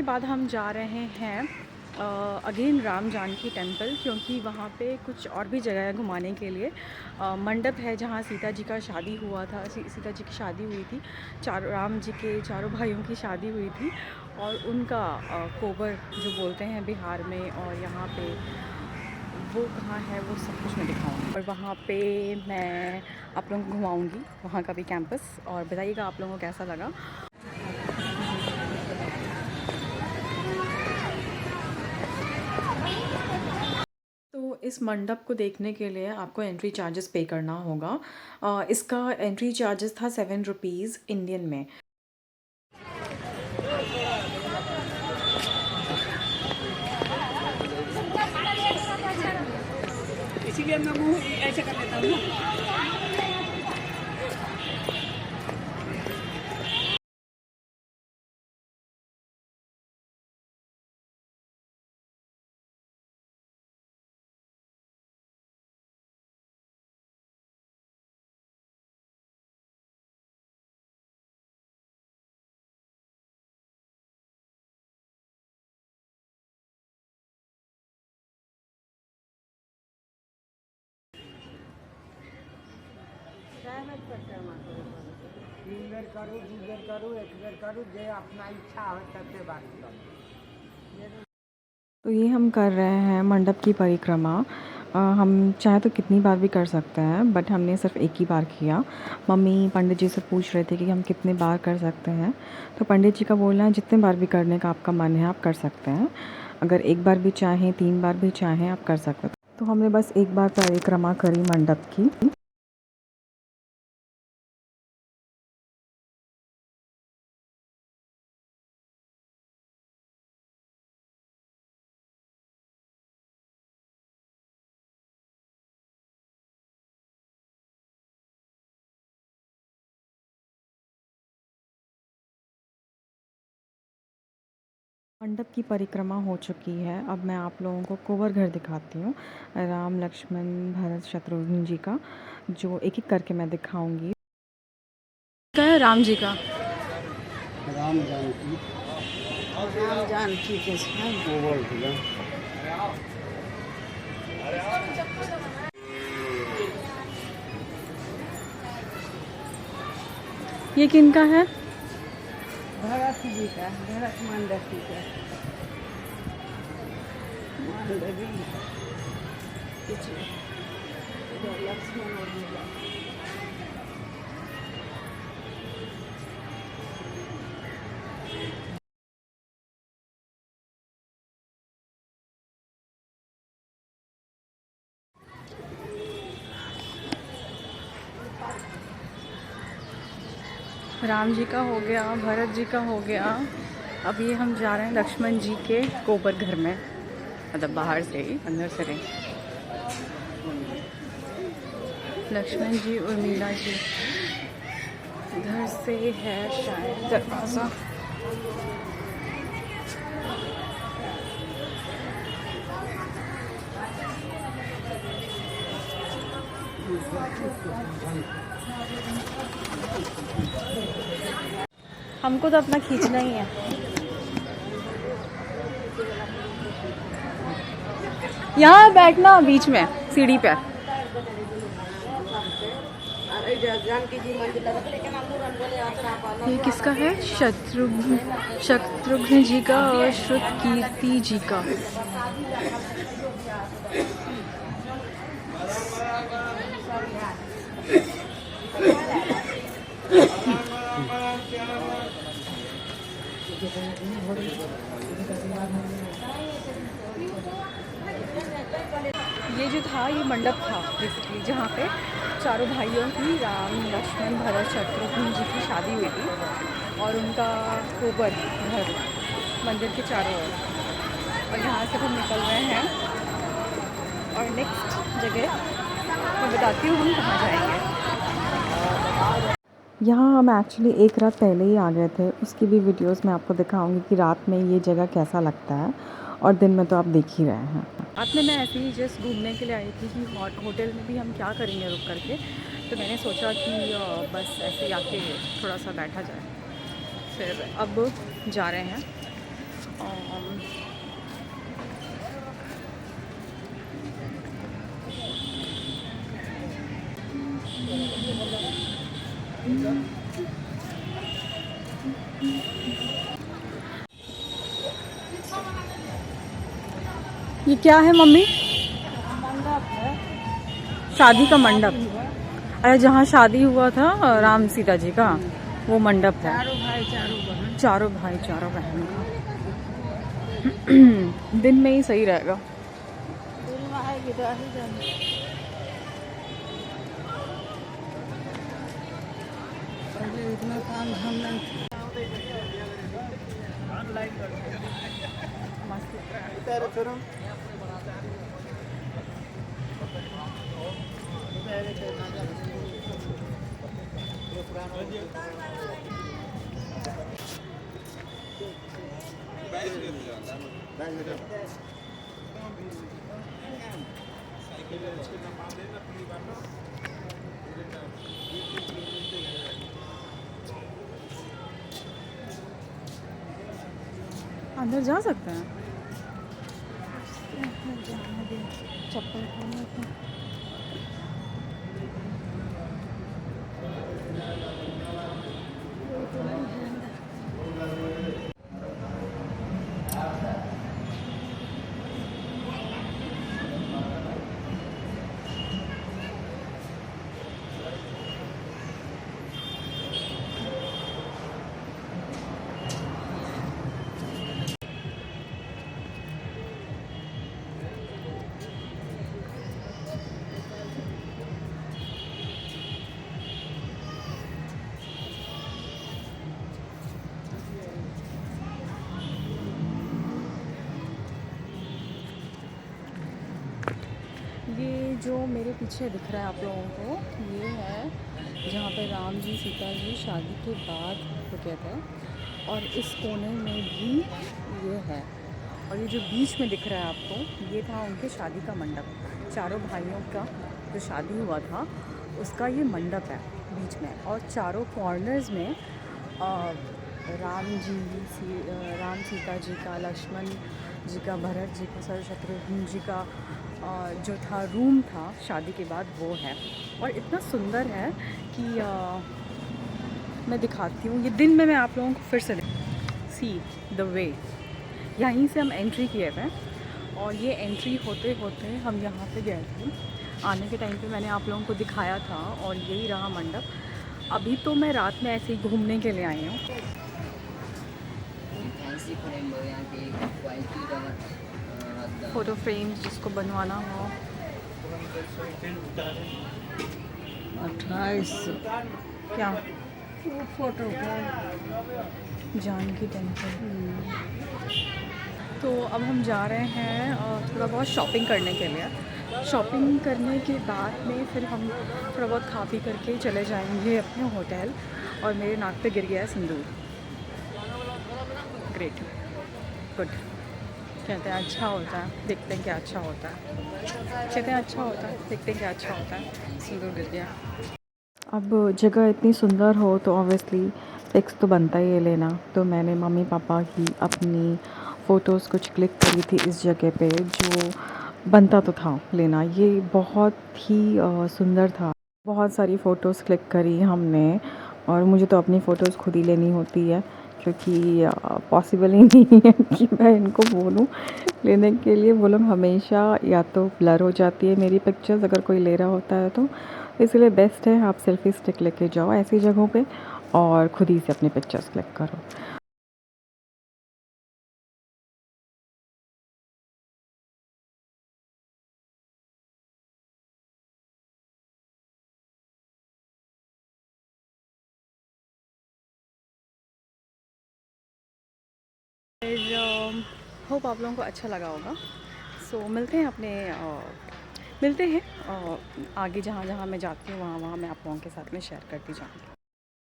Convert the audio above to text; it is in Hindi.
बाद हम जा रहे हैं अगेन राम जानकी टेम्पल, क्योंकि वहाँ पे कुछ और भी जगह है घुमाने के लिए। मंडप है जहाँ सीता जी का शादी हुआ था, सीता जी की शादी हुई थी, राम जी के चारों भाइयों की शादी हुई थी, और उनका कोबर जो बोलते हैं बिहार में, और यहाँ पे वो कहाँ है वो सब कुछ मैं दिखाऊँगी। और वहाँ पे मैं आप लोगों को घुमाऊँगी वहाँ का भी कैंपस, और बताइएगा आप लोगों को कैसा लगा। तो इस मंडप को देखने के लिए आपको एंट्री चार्जेस पे करना होगा। इसका एंट्री चार्जेस था 7 रुपीज़ इंडियन में। इसीलिए मैं मुँह ऐसे कर लेता हूँ ना। तो ये हम कर रहे हैं मंडप की परिक्रमा। हम चाहे तो कितनी बार भी कर सकते हैं, बट हमने सिर्फ एक ही बार किया। मम्मी पंडित जी से पूछ रहे थे कि हम कितने बार कर सकते हैं, तो पंडित जी का बोलना है जितने बार भी करने का आपका मन है आप कर सकते हैं। अगर एक बार भी चाहें, 3 बार भी चाहें, आप कर सकते हैं। तो हमने बस एक बार परिक्रमा करी मंडप की। मंडप की परिक्रमा हो चुकी है। अब मैं आप लोगों को कोवर घर दिखाती हूँ, राम लक्ष्मण भरत शत्रुघ्न जी का, जो एक एक करके मैं दिखाऊंगी। क्या है राम जी का? राम जानकी के कोवर किला। ये किनका है? भरत जी का, भरत मंडपी का। मंडपी लक्ष्मण और जी। राम जी का हो गया, भरत जी का हो गया। अब ये हम जा रहे हैं लक्ष्मण जी के कोबर घर में, मतलब बाहर से ही, अंदर से नहीं। लक्ष्मण जी और मीना जी, इधर से है शायद दरवाज़ा। हमको तो अपना खींचना ही है। यहाँ बैठना बीच में सीढ़ी पे। ये किसका है? शत्रुघ्न जी का और श्रुतकीर्ति जी का। ये जो था ये मंडप था बेसिकली, जहाँ पे चारों भाइयों की, राम लक्ष्मण भरत शत्रुघ्न जी की शादी हुई थी, और उनका कोबर घर मंदिर के चारों ओर। और यहाँ से हम निकल रहे हैं, और नेक्स्ट जगह मैं बताती हूँ हम कहाँ जाएंगे। यहाँ हम एक्चुअली एक रात पहले ही आ गए थे, उसकी भी वीडियोस मैं आपको दिखाऊंगी कि रात में ये जगह कैसा लगता है, और दिन में तो आप देख ही रहे हैं। रात में मैं ऐसे ही जस्ट घूमने के लिए आई थी कि होटल में भी हम क्या करेंगे रुक करके, तो मैंने सोचा कि बस ऐसे ही आके थोड़ा सा बैठा जाए। फिर अब जा रहे हैं, अम, ये क्या है मम्मी? मंडप है। शादी का मंडप। अरे जहाँ शादी हुआ था राम सीता जी का, वो मंडप है। चारों भाई चारों बहन। चारों भाई चारों बहन का। दिन में ही सही रहेगा। दिल में आएगी तो ही जाने। पहले इतना काम धाम नहीं था। अंदर जा सकते हैं? चप्पल खोल लेते हैं। ये जो मेरे पीछे दिख रहा है आप लोगों को, ये है जहाँ पे राम जी सीता जी शादी के बाद रुके थे। और इस कोने में भी ये है। और ये जो बीच में दिख रहा है आपको, ये था उनके शादी का मंडप। चारों भाइयों का जो शादी हुआ था उसका ये मंडप है बीच में। और चारों कॉर्नर्स में राम जी राम सीता जी का, लक्ष्मण जी का, भरत जी का, शत्रुघ्न जी का जो था रूम था शादी के बाद, वो है। और इतना सुंदर है कि मैं दिखाती हूँ। ये दिन में मैं आप लोगों को फिर से सी द वे। यहीं से हम एंट्री किए थे और ये एंट्री होते होते हम यहाँ पे गए थे। आने के टाइम पे मैंने आप लोगों को दिखाया था और यही रहा मंडप। अभी तो मैं रात में ऐसे ही घूमने के लिए आई हूँ। फ़ोटो फ्रेम्स जिसको बनवाना हो। 2800 क्या? वो फोटो का। जानकी टेम्पल। तो अब हम जा रहे हैं थोड़ा बहुत शॉपिंग करने के लिए। शॉपिंग करने के बाद में फिर हम थोड़ा बहुत खा पी करके चले जाएंगे अपने होटल। और मेरे नाक पे गिर गया है सिंदूर। Great, good. कहते हैं अच्छा होता है, देखते हैं क्या अच्छा होता है। कहते हैं अच्छा होता है, देखते हैं क्या अच्छा होता है। सिंदूर गिर गया। अब जगह इतनी सुंदर हो तो ऑब्वियसली पिक्स तो बनता ही है लेना। तो मैंने मम्मी पापा की अपनी फ़ोटोज़ कुछ क्लिक करी थी इस जगह पे, जो बनता तो था लेना। ये बहुत ही सुंदर था। बहुत सारी फ़ोटोज़ क्लिक करी हमने। और मुझे तो अपनी फ़ोटोज़ खुद ही लेनी होती है, क्योंकि पॉसिबल ही नहीं है कि मैं इनको बोलूं लेने के लिए। वो लोग हमेशा या तो ब्लर हो जाती है मेरी पिक्चर्स अगर कोई ले रहा होता है तो। इसलिए बेस्ट है आप सेल्फ़ी स्टिक लेके जाओ ऐसी जगहों पे और खुद ही से अपनी पिक्चर्स क्लिक करो। फिर होप आप लोगों को अच्छा लगा होगा। सो मिलते हैं मिलते हैं आगे जहाँ जहाँ मैं जाती हूँ वहाँ वहाँ मैं आप लोगों के साथ में शेयर करती जाऊँगी।